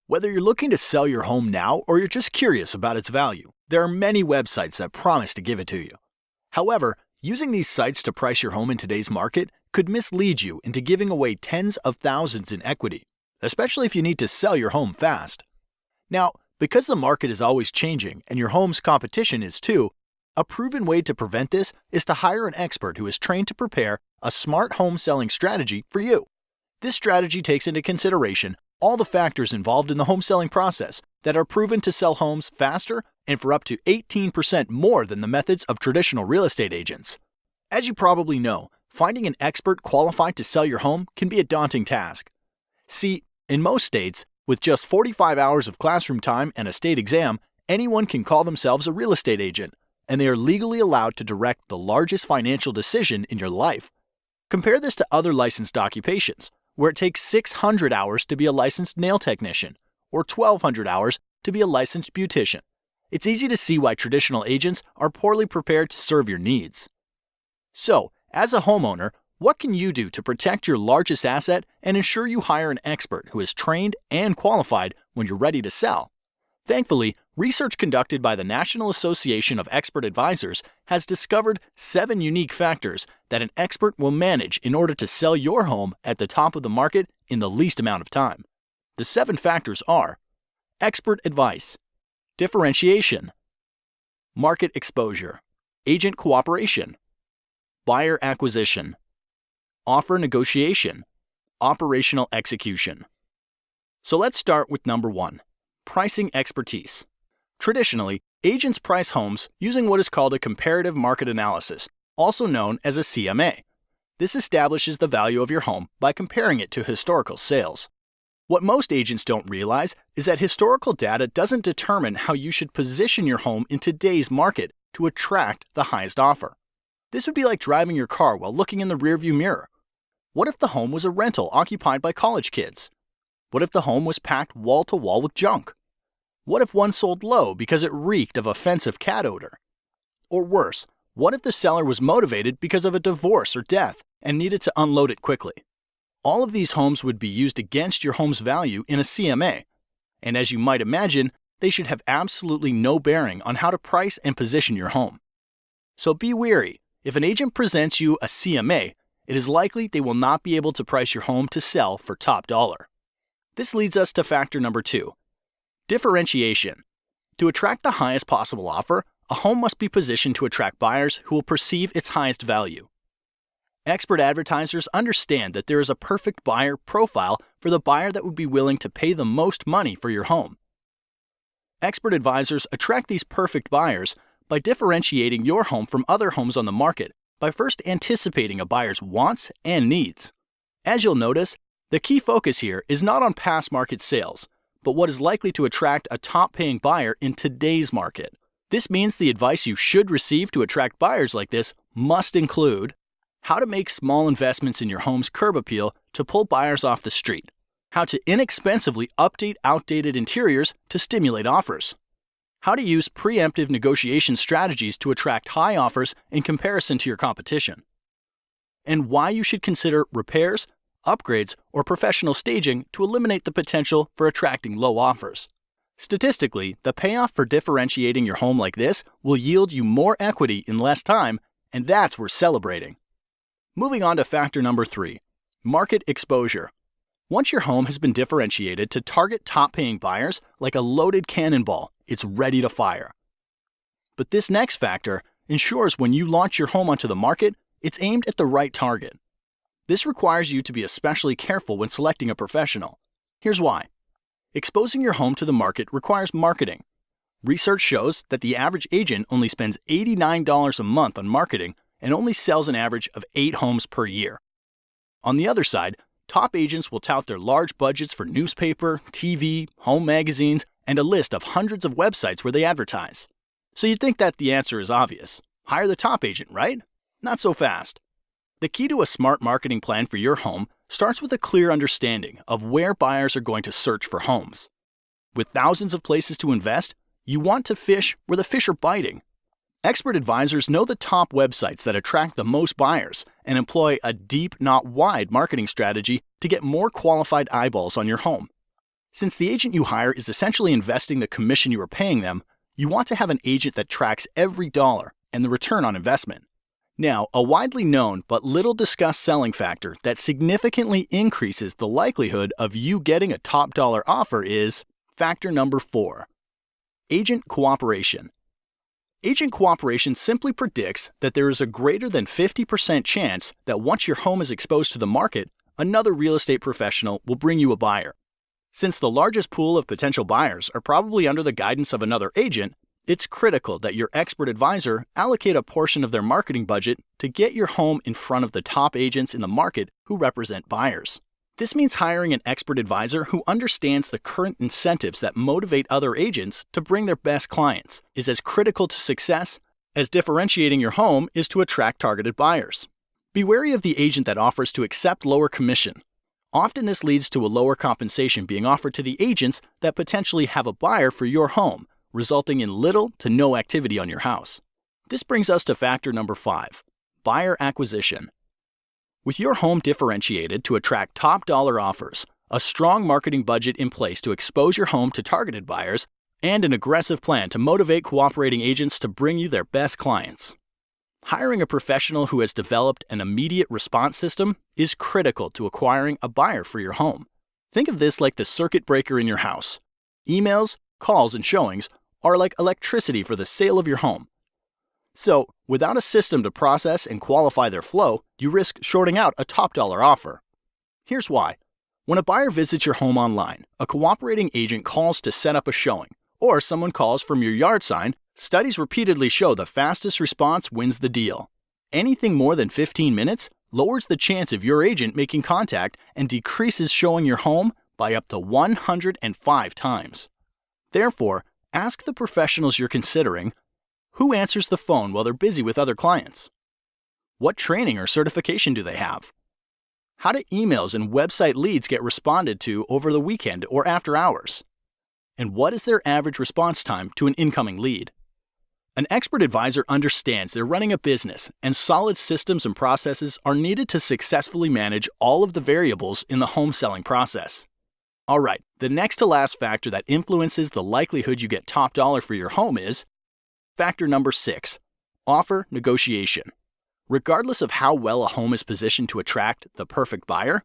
Whether you're looking to sell your home now or you're just curious about its value, there are many websites that promise to give it to you. However, using these sites to price your home in today's market could mislead you into giving away tens of thousands in equity, especially if you need to sell your home fast. Now, because the market is always changing and your home's competition is too, a proven way to prevent this is to hire an expert who is trained to prepare a smart home selling strategy for you. This strategy takes into consideration all the factors involved in the home selling process that are proven to sell homes faster and for up to 18% more than the methods of traditional real estate agents. As you probably know, finding an expert qualified to sell your home can be a daunting task. See, in most states, with just 45 hours of classroom time and a state exam, anyone can call themselves a real estate agent, and they are legally allowed to direct the largest financial decision in your life. Compare this to other licensed occupations, where it takes 600 hours to be a licensed nail technician, or 1,200 hours to be a licensed beautician. It's easy to see why traditional agents are poorly prepared to serve your needs. So, as a homeowner, what can you do to protect your largest asset and ensure you hire an expert who is trained and qualified when you're ready to sell? Thankfully, research conducted by the National Association of Expert Advisors has discovered 7 unique factors that an expert will manage in order to sell your home at the top of the market in the least amount of time. The 7 factors are: expert advice, differentiation, market exposure, agent cooperation, buyer acquisition, offer negotiation, operational execution. So let's start with number 1. Pricing expertise. Traditionally, agents price homes using what is called a comparative market analysis, also known as a CMA. This establishes the value of your home by comparing it to historical sales. What most agents don't realize is that historical data doesn't determine how you should position your home in today's market to attract the highest offer. This would be like driving your car while looking in the rearview mirror. What if the home was a rental occupied by college kids? What if the home was packed wall to wall with junk? What if one sold low because it reeked of offensive cat odor? Or worse, what if the seller was motivated because of a divorce or death and needed to unload it quickly? All of these homes would be used against your home's value in a CMA. And as you might imagine, they should have absolutely no bearing on how to price and position your home. So be wary. If an agent presents you a CMA, it is likely they will not be able to price your home to sell for top dollar. This leads us to factor number 2. Differentiation. To attract the highest possible offer, a home must be positioned to attract buyers who will perceive its highest value. Expert advertisers understand that there is a perfect buyer profile for the buyer that would be willing to pay the most money for your home. Expert advisors attract these perfect buyers by differentiating your home from other homes on the market by first anticipating a buyer's wants and needs. As you'll notice, the key focus here is not on past market sales, but what is likely to attract a top-paying buyer in today's market. This means the advice you should receive to attract buyers like this must include how to make small investments in your home's curb appeal to pull buyers off the street, how to inexpensively update outdated interiors to stimulate offers, how to use preemptive negotiation strategies to attract high offers in comparison to your competition, and why you should consider repairs, upgrades, or professional staging to eliminate the potential for attracting low offers. Statistically, the payoff for differentiating your home like this will yield you more equity in less time, and that's worth celebrating. Moving on to factor number 3, market exposure. Once your home has been differentiated to target top-paying buyers like a loaded cannonball, it's ready to fire. But this next factor ensures when you launch your home onto the market, it's aimed at the right target. This requires you to be especially careful when selecting a professional. Here's why. Exposing your home to the market requires marketing. Research shows that the average agent only spends $89 a month on marketing and only sells an average of 8 homes per year. On the other side, top agents will tout their large budgets for newspaper, TV, home magazines, and a list of hundreds of websites where they advertise. So you'd think that the answer is obvious. Hire the top agent, right? Not so fast. The key to a smart marketing plan for your home starts with a clear understanding of where buyers are going to search for homes. With thousands of places to invest, you want to fish where the fish are biting. Expert advisors know the top websites that attract the most buyers and employ a deep, not wide marketing strategy to get more qualified eyeballs on your home. Since the agent you hire is essentially investing the commission you are paying them, you want to have an agent that tracks every dollar and the return on investment. Now, a widely known but little discussed selling factor that significantly increases the likelihood of you getting a top dollar offer is factor number 4, agent cooperation. Agent cooperation simply predicts that there is a greater than 50% chance that once your home is exposed to the market, another real estate professional will bring you a buyer. Since the largest pool of potential buyers are probably under the guidance of another agent, it's critical that your expert advisor allocate a portion of their marketing budget to get your home in front of the top agents in the market who represent buyers. This means hiring an expert advisor who understands the current incentives that motivate other agents to bring their best clients is as critical to success as differentiating your home is to attract targeted buyers. Be wary of the agent that offers to accept lower commission. Often this leads to a lower compensation being offered to the agents that potentially have a buyer for your home, resulting in little to no activity on your house. This brings us to factor number 5, buyer acquisition. With your home differentiated to attract top dollar offers, a strong marketing budget in place to expose your home to targeted buyers, and an aggressive plan to motivate cooperating agents to bring you their best clients. Hiring a professional who has developed an immediate response system is critical to acquiring a buyer for your home. Think of this like the circuit breaker in your house. Emails, calls, and showings are like electricity for the sale of your home. So, without a system to process and qualify their flow, you risk shorting out a top dollar offer. Here's why. When a buyer visits your home online, a cooperating agent calls to set up a showing, or someone calls from your yard sign, studies repeatedly show the fastest response wins the deal. Anything more than 15 minutes lowers the chance of your agent making contact and decreases showing your home by up to 105 times. Therefore, ask the professionals you're considering, who answers the phone while they're busy with other clients? What training or certification do they have? How do emails and website leads get responded to over the weekend or after hours? And what is their average response time to an incoming lead? An expert advisor understands they're running a business, and solid systems and processes are needed to successfully manage all of the variables in the home selling process. All right, the next to last factor that influences the likelihood you get top dollar for your home is factor number 6, offer negotiation. Regardless of how well a home is positioned to attract the perfect buyer,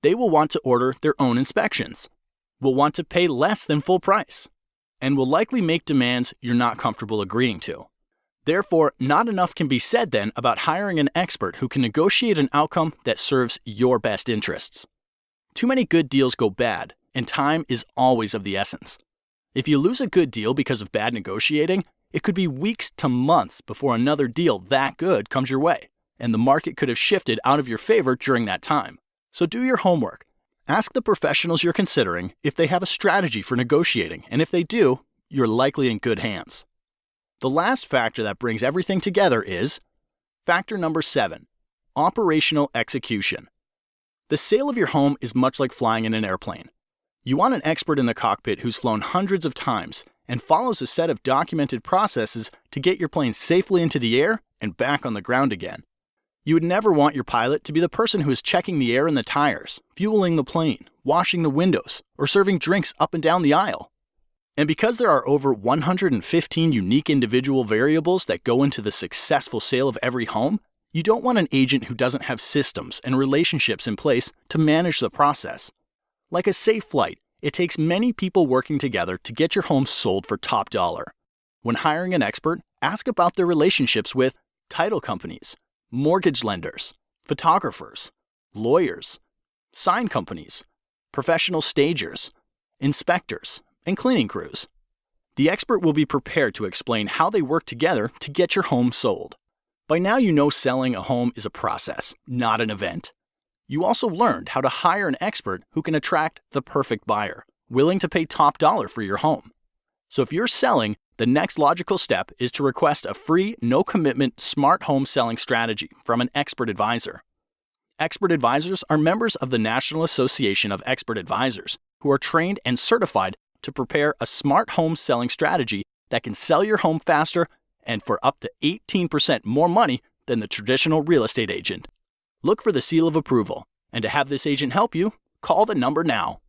they will want to order their own inspections, will want to pay less than full price, and will likely make demands you're not comfortable agreeing to. Therefore, not enough can be said then about hiring an expert who can negotiate an outcome that serves your best interests. Too many good deals go bad, and time is always of the essence. If you lose a good deal because of bad negotiating, it could be weeks to months before another deal that good comes your way, and the market could have shifted out of your favor during that time. So do your homework. Ask the professionals you're considering if they have a strategy for negotiating, and if they do, you're likely in good hands. The last factor that brings everything together is factor number 7, operational execution. The sale of your home is much like flying in an airplane. You want an expert in the cockpit who's flown hundreds of times and follows a set of documented processes to get your plane safely into the air and back on the ground again. You would never want your pilot to be the person who is checking the air in the tires, fueling the plane, washing the windows, or serving drinks up and down the aisle. And because there are over 115 unique individual variables that go into the successful sale of every home, you don't want an agent who doesn't have systems and relationships in place to manage the process. Like a safe flight, it takes many people working together to get your home sold for top dollar. When hiring an expert, ask about their relationships with title companies, mortgage lenders, photographers, lawyers, sign companies, professional stagers, inspectors, and cleaning crews. The expert will be prepared to explain how they work together to get your home sold. By now you know selling a home is a process, not an event. You also learned how to hire an expert who can attract the perfect buyer, willing to pay top dollar for your home. So if you're selling, the next logical step is to request a free, no-commitment smart home selling strategy from an expert advisor. Expert advisors are members of the National Association of Expert Advisors who are trained and certified to prepare a smart home selling strategy that can sell your home faster and for up to 18% more money than the traditional real estate agent. Look for the seal of approval, and to have this agent help you, call the number now.